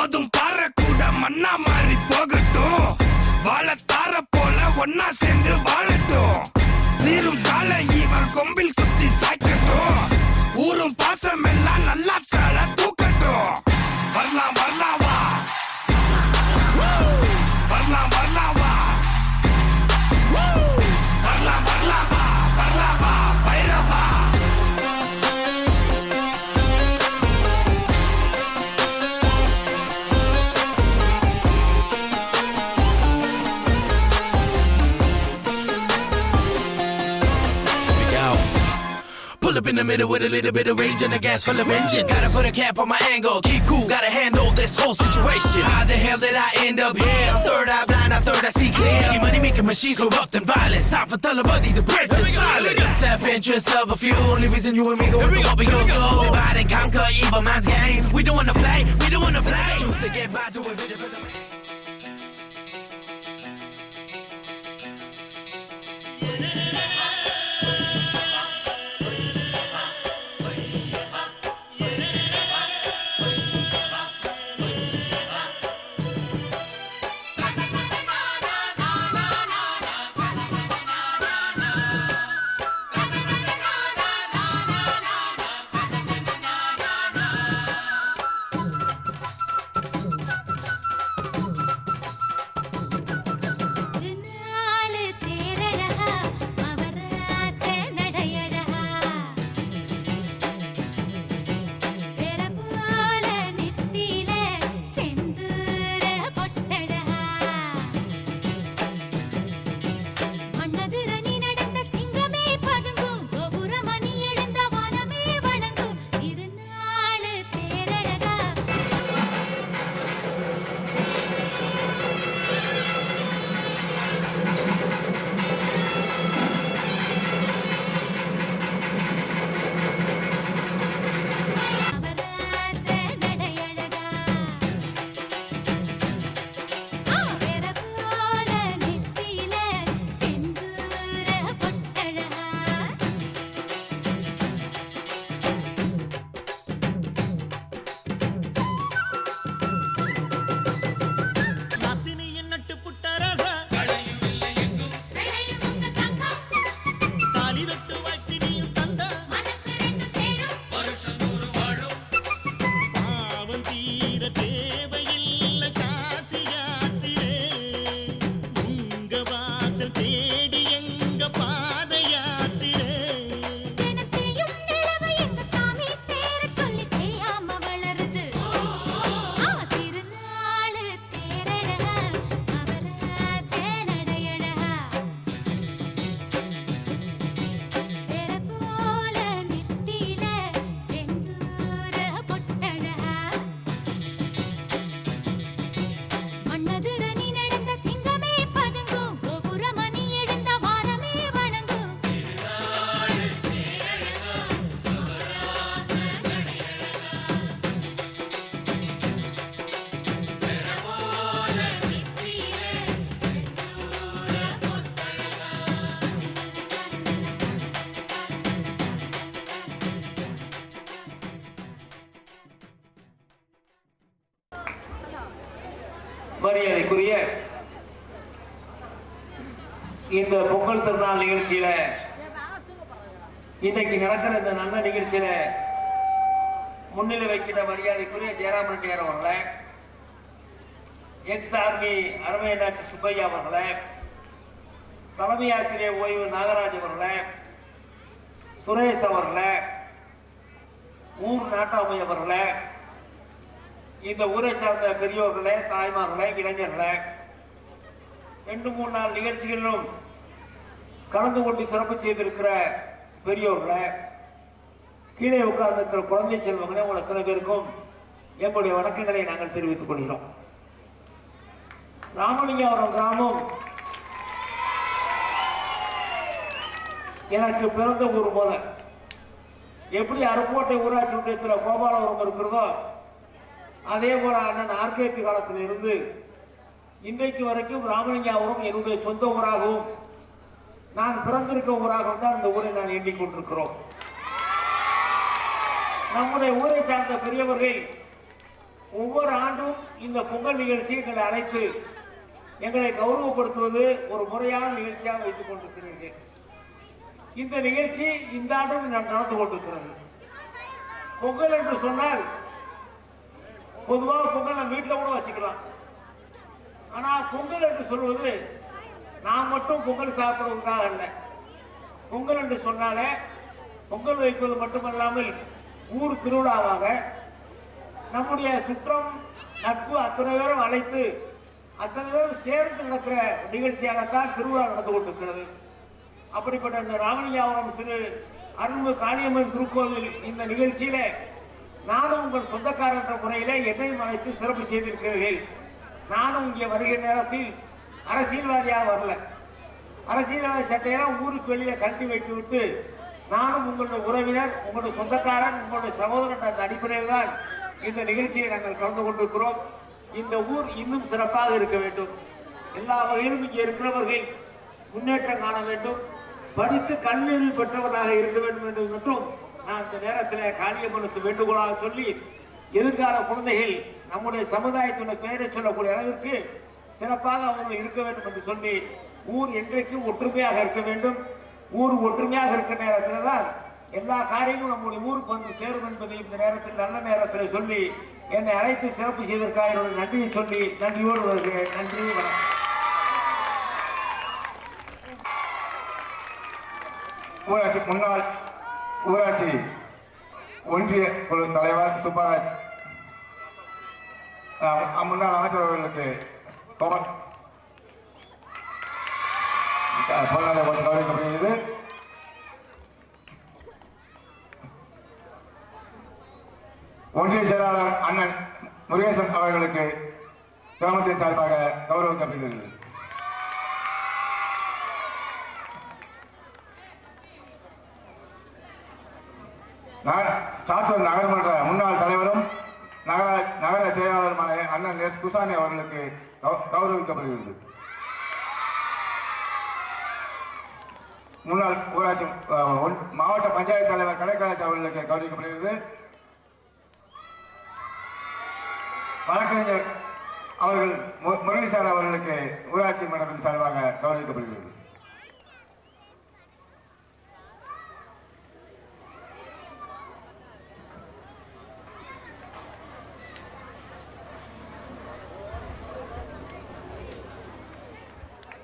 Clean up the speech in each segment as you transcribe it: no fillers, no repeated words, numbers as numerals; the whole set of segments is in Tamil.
போதும் பாறை கூட மண்ணா மாறி போகட்டும், வாழத்தார போல ஒன்னா சேர்ந்து வாழட்டும், சீரும் கால இவன் கொம்பில் குத்தி சாய்க்கட்டும், ஊரும் பாசம் எல்லாம் நல்லா தலை தூக்கட்டும். வரலாம் வரலாம் வா, வரலாம் வரலாம் வா, வரலாம் வரலாம் வா, வரலாம் வா Bairavaa. Pull up in the middle with a little bit of rage and a gas full of engine. Gotta put a cap on my angle, keep cool, gotta handle this whole situation. How the hell did I end up here? Third eye blind, I third I see clear. Money making machines corrupt and violent. Time for Talabadi to break the silence. Self-interest of a few, only reason you and me go into what we go. Divide and conquer, evil man's game. We don't wanna play, we don't wanna play. Choose to get by to a bit of a மரியாதைக்குரிய இந்த பொங்கல் திருநாள் நிகழ்ச்சியில இன்னைக்கு நடக்கிற இந்த நல்ல நிகழ்ச்சியில முன்னிலை வைக்கிற மரியாதைக்குரிய ஜெயராம் ரெட்டியார் அவர்களே, எக்ஸ் ஆர்மி அருமையனாட்சி சுப்பையா அவர்களே, தலைமை ஆசிரியர் ஓய்வு நாகராஜ் அவர்களே, சுரேஷ் அவர்களே, ஊர் நாட்டாமை அவர்களே, இந்த ஊரை சார்ந்த பெரியோர்களே, தாய்மார்களே, இளைஞர்களே, 2-3 நாள் நிகழ்ச்சிகளிலும் கலந்து கொண்டு சிறப்பு செய்திருக்கிற பெரியோர்களே, கீழே உட்கார்ந்திருக்கிற குழந்தை செல்வங்களே, உங்கள் அத்தனை பேருக்கும் எங்களுடைய வணக்கங்களை நாங்கள் தெரிவித்துக் கொள்கிறோம். ராமலிங்கபுரம் கிராமம் எனக்கு பிறந்த ஊர் போல. எப்படி அருக்கோட்டை ஊராட்சி ஒன்றியத்தில் கோபாலபுரம் இருக்கிறதோ அதே போல அண்ணன் ஆர்கேபி காலத்தில் இருந்து இன்றைக்கு வரைக்கும் ராமலிங்கபுரம் என்னுடைய சொந்த ஊராகவும் நான் பிறந்திருக்க ஊராகவும் தான் இந்த ஊரை நான் எண்ணிக்கொண்டிருக்கிறோம். நம்முடைய ஊரை சார்ந்த பெரியவர்கள் ஒவ்வொரு ஆண்டும் இந்த பொங்கல் நிகழ்ச்சி எங்களை அழைத்து எங்களை கௌரவப்படுத்துவது ஒரு முறையான நிகழ்ச்சியாக வைத்துக் கொண்டிருக்கிறீர்கள். இந்த நிகழ்ச்சி இந்த ஆண்டும் நடந்து கொண்டிருக்கிறது. பொங்கல் என்று சொன்னால் பொதுவாக பொங்கல் நம்ம வீட்டில் கூட வச்சுக்கலாம். ஆனா பொங்கல் என்று சொல்வது நான் மட்டும் பொங்கல் சாப்பிடுவதற்காக அல்ல. பொங்கல் என்று சொன்னாலே பொங்கல் வைப்பது மட்டுமல்லாமல் ஊர் திருவிழாவாக நம்முடைய சுற்றம் நட்பு அத்தனை பேரும் அழைத்து அத்தனை பேரும் சேர்ந்து நடக்கிற நிகழ்ச்சியாகத்தான் திருவிழா நடந்து கொண்டிருக்கிறது. அப்படிப்பட்ட இந்த ராமலிங்காபுரம் திரு அருள்மிகு காளியம்மன் திருக்கோவில் இந்த நிகழ்ச்சியில நானும் உங்கள் சொந்தக்காரர் என்ற முறையிலே என்னையும் அழைத்து சிறப்பு செய்திருக்கிறீர்கள். நானும் இங்கே வருகிற நேரத்தில் அரசியல்வாதியாக வரல. அரசியல்வாதி சட்டையெல்லாம் ஊருக்கு வெளியில கழட்டி வைத்து விட்டு நானும் உங்களுடைய உறவினர், உங்களுடைய சொந்தக்காரன், உங்களுடைய சகோதரன் அந்த அடிப்படையில் தான் இந்த நிகழ்ச்சியை நாங்கள் கலந்து கொண்டிருக்கிறோம். இந்த ஊர் இன்னும் சிறப்பாக இருக்க வேண்டும். எல்லா வகையிலும் இங்கே இருக்கிறவர்கள் முன்னேற்றம் காண வேண்டும். படித்து கல்வி பெற்றவர்களாக இருக்க வேண்டும் என்று மட்டும் நான் இந்த நேரத்தில் காளியம்மனுக்கு வேண்டுகோளாக சொல்லி, எதிர்கால குழந்தைகள் நம்முடைய சமுதாயத்தின் பெயரை சொல்லக்கூடிய அளவிற்கு சிறப்பாக அவர்கள் இருக்க வேண்டும் என்று சொல்லி, ஊர் என்றைக்கும் ஒற்றுமையாக இருக்க வேண்டும். ஊர் ஒற்றுமையாக இருக்கிற நேரத்தில் தான் எல்லா காரியங்களும் நம்முடைய ஊருக்கு வந்து சேரும் என்பதை இந்த நேரத்தில் நல்ல நேரத்தில் சொல்லி என்னை அழைத்து சிறப்பு செய்ததற்காக என்னுடைய நன்றியை சொல்லி நன்றியோடு வருகிறேன். நன்றி, வணக்கம். ஊராட்சி முன்னாள் ஊராட்சி ஒன்றிய குழு தலைவர் சுப்பராஜ், முன்னாள் அமைச்சர் அவர்களுக்கு கவனிக்கப்படுகிறது. ஒன்றிய செயலாளர் அண்ணன் முருகேசன் அவர்களுக்கு கிராமத்தின் சார்பாக கௌரவிக்கப்படுகிறது. சாத்தூர் நகர்மன்ற முன்னாள் தலைவரும் நகர செயலாளருமான அண்ணன் எஸ் குசானி அவர்களுக்கு கௌரவிக்கப்படுகிறது. முன்னாள் ஊராட்சி மாவட்ட பஞ்சாயத்து தலைவர் கலைக்கராஜ் அவர்களுக்கு கௌரவிக்கப்படுகிறது. வழக்கறிஞர் அவர்கள் முரளிசார் அவர்களுக்கு ஊராட்சி மன்றத்தின் சார்பாக கௌரவிக்கப்படுகிறது.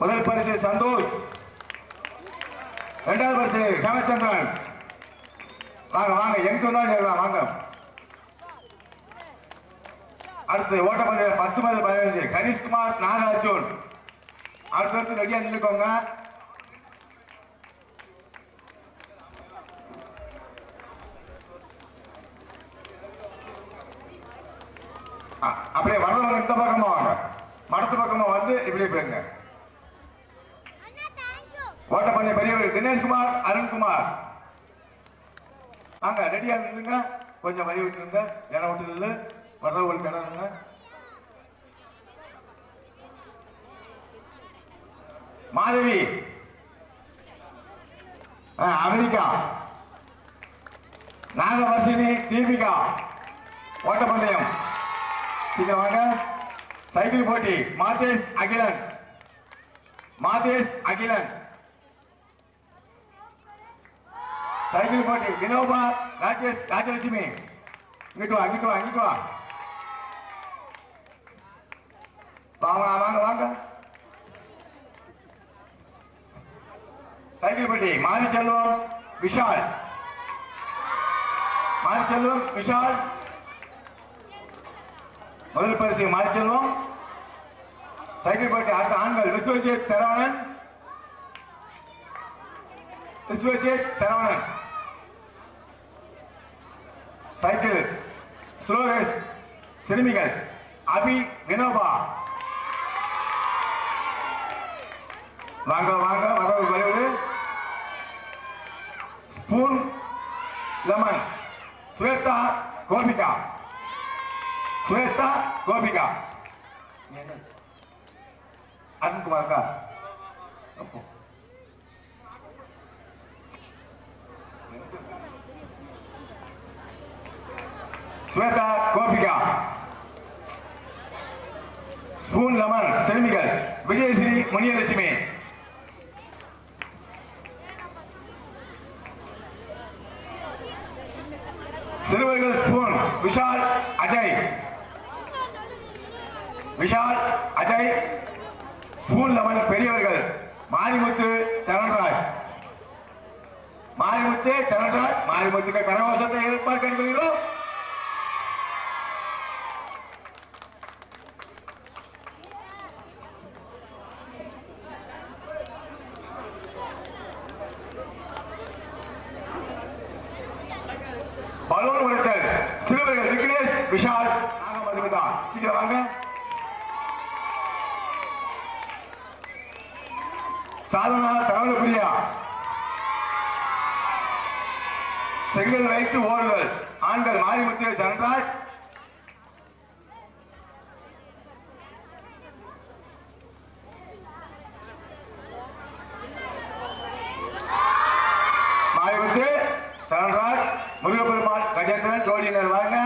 முதல் பரிசு சந்தோஷ், இரண்டாவது பரிசு ஹேமச்சந்திரன். வாங்க வாங்க, எங்க தான் சொல்லலாம் வாங்க. அடுத்து ஓட்டப்பந்தயம் 10-15 கரிஷ்குமார் நாகார்ஜுன். அடுத்தடுத்து ரெடியா நின்றுக்கோங்க. அப்படியே வர்றவங்க இந்த பக்கமா வாங்க, மடத்து பக்கமா வந்து இப்படியே போயிருங்க. ஓட்டப்பந்தயம் பெரியவர் தினேஷ்குமார், அருண்குமார் வாங்க, ரெடியா நின்றுங்க. கொஞ்சம் வழி விட்டுருங்க, இடம் விட்டு இல்லை வர்றவங்களுக்கு இடம். மாதவி, அமெரிக்கா, நாகவர்ஷினி, தீபிகா. ஓட்டப்பந்தயம் சீக்கிரம் வாங்க. சைக்கிள் போட்டி மாதேஷ் அகிலன், மாதேஷ் அகிலன். சைக்கிள் போட்டி வினோபா ராஜேஷ் ராஜலட்சுமி. இங்கிட்டு வா, இங்கிட்டு வா, இங்கிட்டு வா. வாங்க வாங்க வாங்க. சைக்கிள் போட்டி மாரிச்செல்வம் விஷால், மாரிச்செல்வம் விஷால். முதல் பரிசு மாரிச்செல்வம். சைக்கிள் போட்டி அடுத்த ஆண்கள் விஸ்வஜித் சரவணன், விஸ்வஜித் சரவணன். சைக்கிள் ஸ்லோரேஸ் சிறுமிகள் அபி வினோபா. வாங்க வாங்க, வரவு வரைவு. Spoon lemon Swetha Gopika, Swetha Gopika. அருண்குமார்க்கா ஸ்வேதா கோபிகா. ஸ்பூன் லெமன் செருமிகள் விஜயஸ்ரீ முனியலட்சுமி. சிறுவர்கள் spoon Vishal Ajay. Vishal Ajay. Spoon lemon பெரியவர்கள் மாரிமுத்து சரண்ராஜ். மாரிமுத்து சரண்ராஜ். மாரிமுத்துக்கு கரகோஷத்தை எதிர்பார்க்கிறீர்களோ? பலூன் உடைத்தல் சிறுவர்கள் விக்னேஷ் விஷால் நாகமதுமிதா. சீக்கிரம் வாங்க. சாதனா சரவணபிரியா. செங்கல் வைத்து ஓடுதல் ஆண்கள் மாரிமுத்து தனராஜ். மாரிமுத்து சரண்ராஜ் முருகப்பெருமாள் கஜேந்திரன் ஜோடியினர் வாங்க.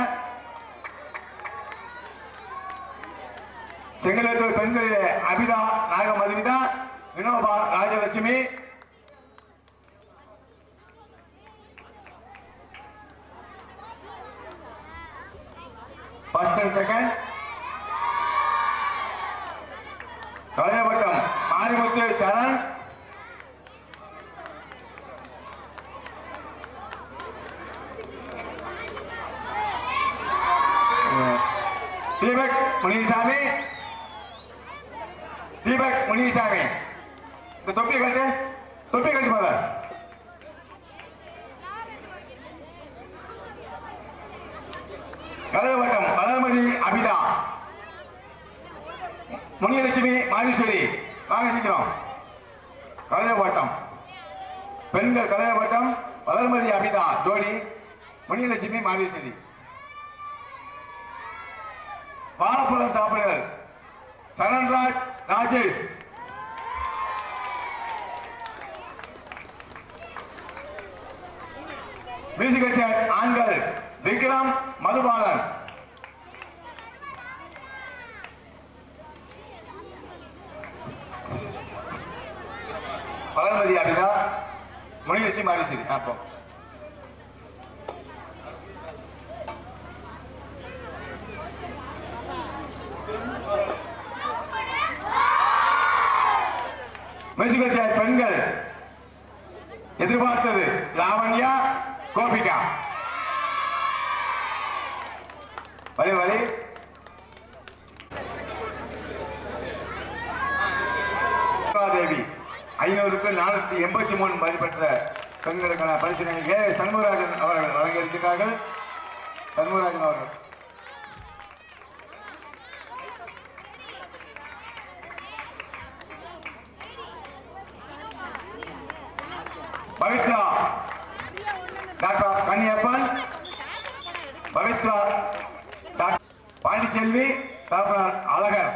செங்கல் பெண்களிலே Abitha Nagamadhumitha Vinoba Rajalakshmi. First and second. கலையபட்டம் மாரிமுத்து சரண். தீபக் முனிசாமி. தீபக் முனிசாமி இந்த தொப்பி கட்டு. தொப்பி கட்டு போத. கலைவட்டம் வளர்மதி அபிதா முனியலட்சுமி மாதீஸ்வரி வாங்க சீக்கிரம். கலைவட்டம் பெண்கள் கலைவட்டம் வளர்மதி அபிதா ஜோடி முனியலட்சுமி மாதீஸ்வரி. வாழைப்பழம் சாப்பிடுங்கள் சரண்ராஜ் ராஜேஷ். மியூசிக்கல் சேர் ஆண்கள் விக்ரம் மதுபாலன். வளர்மதி அபிதா முனியலட்சுமி மாதீஸ்வரி. அப்போ மியூசிக்கல் சேர் பெண்கள் எதிர்பார்த்தது லாவண்யா கோபிகா. வலி வலி. தேவி 500க்கு 483 மதிப்பெற்ற பெண்களுக்கான பரிசினை சண்முகராஜன் அவர்கள் வழங்க இருக்கிறார்கள். சண்முகராஜன் அவர்கள். Pavithra doctor Kanniappan. Pavithra doctor Pandichelvi doctor Azhagar.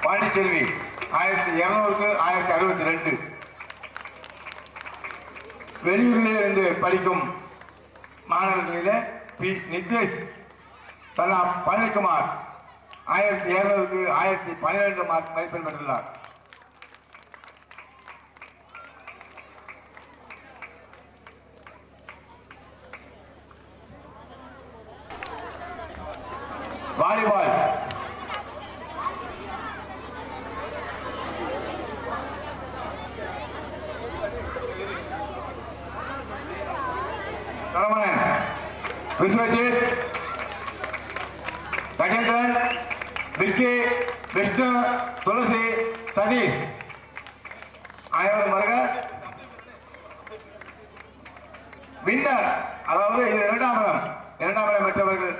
Pandichelvi 1200க்கு 1062. வெளியூரிலே இருந்து படிக்கும் மாணவர்களிலே பி நிதேஷ் சலா பழனிக்குமார் 1200க்கு 1012 மார்க் மதிப்பெண் பெற்றுள்ளார். வாலிபால் சரவணன் விஸ்வஜித் கஜேந்திரன் விக்கி விஷ்ணு துளசி சதீஷ். ஆயிரம் மருக வின்னர். அதாவது இது இரண்டாம் இடம் பெற்றவர்கள்.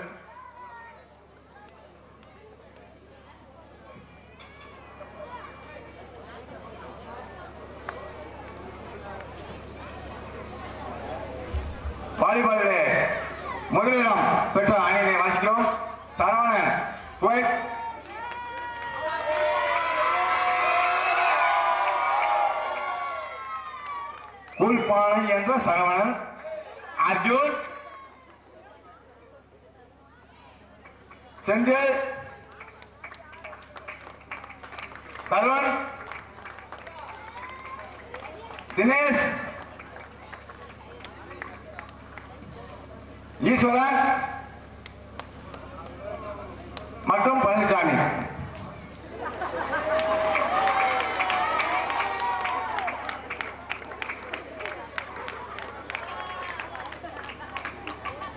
வாலிபாலிலே முதலிடம் பெற்ற அணியினை வாசிக்கிறோம். சரவணன் குவைத். குல்பானை என்ற சரவணன். அர்ஜுன் செந்தில், தருண், தினேஷ், ஈஸ்வரன் மற்றும் பழனிசாமி.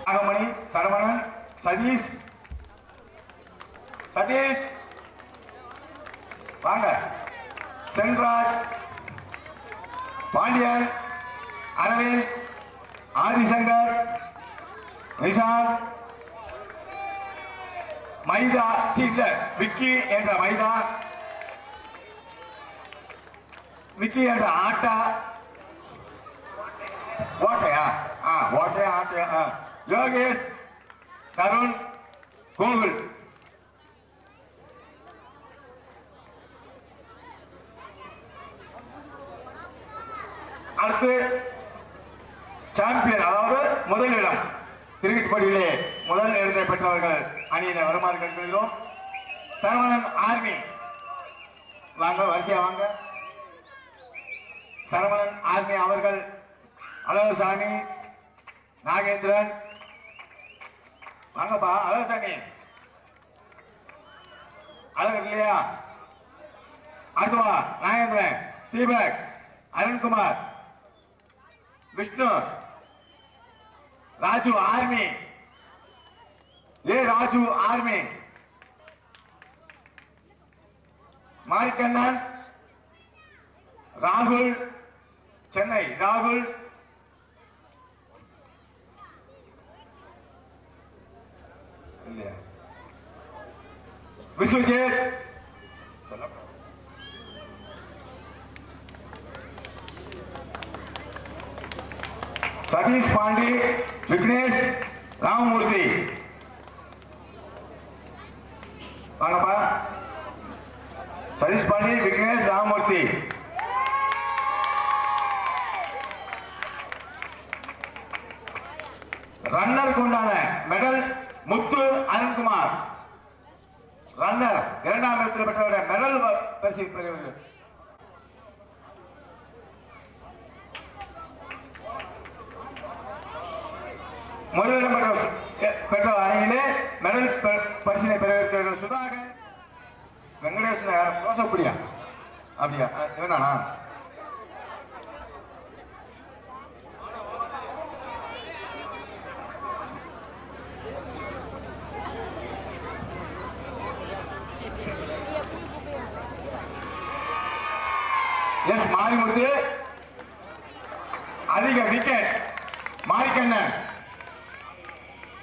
நாகமணி, சரவணன், சதீஷ், வாங்க, சென்ராஜ், பாண்டியன், அரவிந்த், ஆதிசங்கர், நிஷாந்த், மைதா, இல்ல விக்கி என்ற மைதா, விக்கி என்ற ஆட்டா, ஓட்டையா, ஓட்டையா, ஆட்டையா, யோகேஷ், தருண், கோகுல். அடுத்து சாம்பியன், அதாவது முதலிடம் கிரிக்கெட் போட்டியிலே முதல் இடத்தை பெற்றவர்கள் அணியினை வருமாறு கேட்கிறோம். சரவணன் ஆர்மி, வாங்க, வரிசையா வாங்க. சரவணன் ஆர்மி அவர்கள், அழகுசாமி, நாகேந்திரன், வாங்கப்பா. அழகுசாமி அழகு இல்லையா? அடுத்தவா நாகேந்திரன், தீபக், அருண்குமார், விஷ்ணு, ராஜு ஆர்மி, ராஜு ஆர்மி, மாரிக்கண்ணன், ராகுல், சென்னை ராகுல், இல்லையா? விஸ்வஜித், சதீஷ் பாண்டி, விக்னேஷ், ராமமூர்த்தி, வாங்கப்பா. சதீஷ் பாண்டி, விக்னேஷ், ராமமூர்த்தி. ரன்னருக்கு உண்டான மெடல் முத்து அருண்குமார். ரன்னர் இரண்டாம் இடத்தில் பெற்றவருடைய மெடல் பரிசு பெறுவது. முதலிடம் பெற்ற அணியிலே மெடல் பரிசினை பெறுவதற்கு சுதாகர், வெங்கடேசன், ரோசப்படியா, அப்படியா, இவனானா? எஸ் மாரிமுத்து, அதிக விக்கெட் மாரிக்கண்ணன்.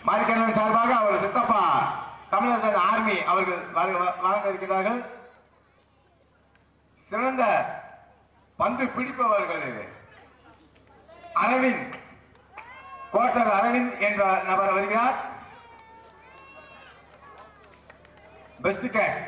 மாரிக்கண்ணன் சார்பாக அவர் சித்தப்பா தமிழரசன் ஆர்மி அவர்கள் வழங்க இருக்கிறார்கள். சிறந்த பந்து பிடிப்பவர்கள் அரவிந்த், கோட்டர் அரவிந்த் என்ற நபர் வருகிறார். Best gate